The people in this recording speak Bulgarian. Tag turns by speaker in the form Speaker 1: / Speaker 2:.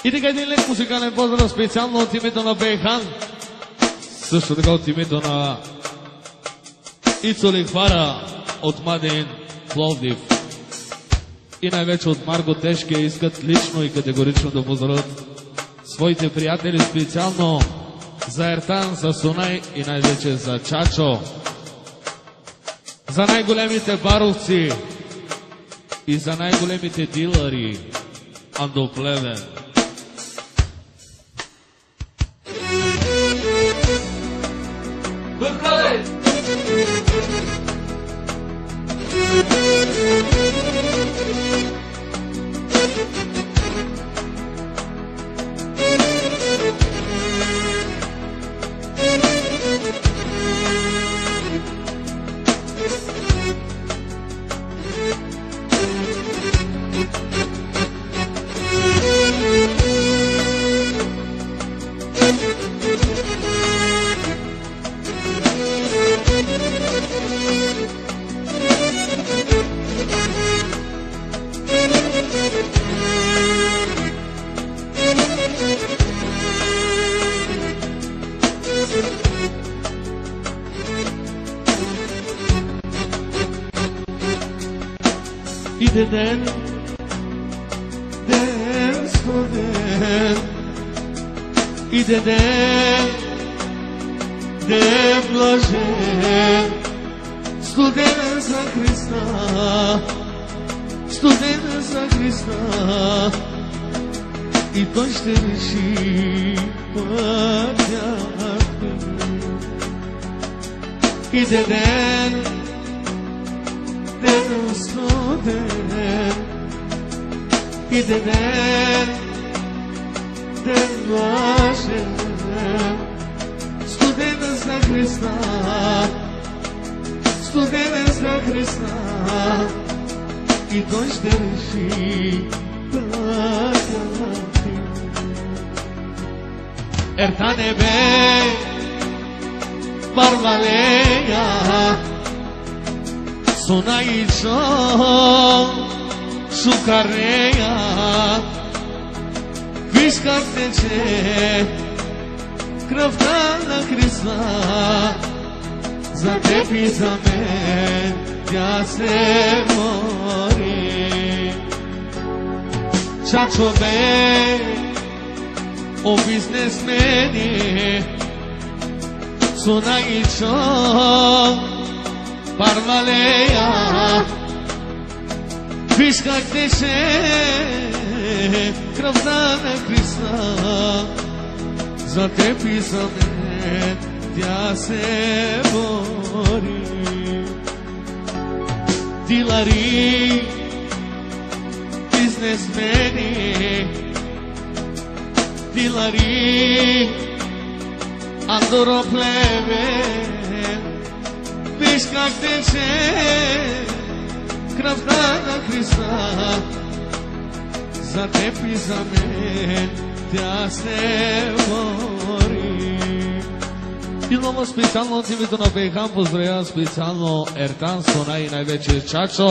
Speaker 1: И така един лек музикален поздрав специално от името на Бейхан. Също така от името на Ицо Лихвара от Мадин Пловдив. И най-вече от Марго Тешке искат лично и категорично да поздравят своите приятели специално за Ертан, за Сунай и най-вече за Чачо. За най-големите баровци и за най-големите дилъри Андо Плевен. Иде ден, ден студен, иде ден, ден блажен, студен за Христа, студен за Христа, и Той ще реши пътя ти. Иде ден, ден студен, иде ден, ден блажен, студен за Христа, студен за Христа, и Той ще реши пътя ти. Ерта небе, Барвалея, Сунаичо, Шукарея, виж как тече кръвта на Христа, за теб и за мен тя се мори. Чачо бе, о бизнесмени, Сунаичо, Барвалея, виж как тече кръвта на Христа, за теб и за мен тя се бори. Дилари, бизнесмени, дилари, Андоро Плевен, виж как тече кръвта на Христа, за теб и за мен тя се бори. И много специално от името на Бейхан поздравява специално Ертан, Сунай и най-вече Чачо.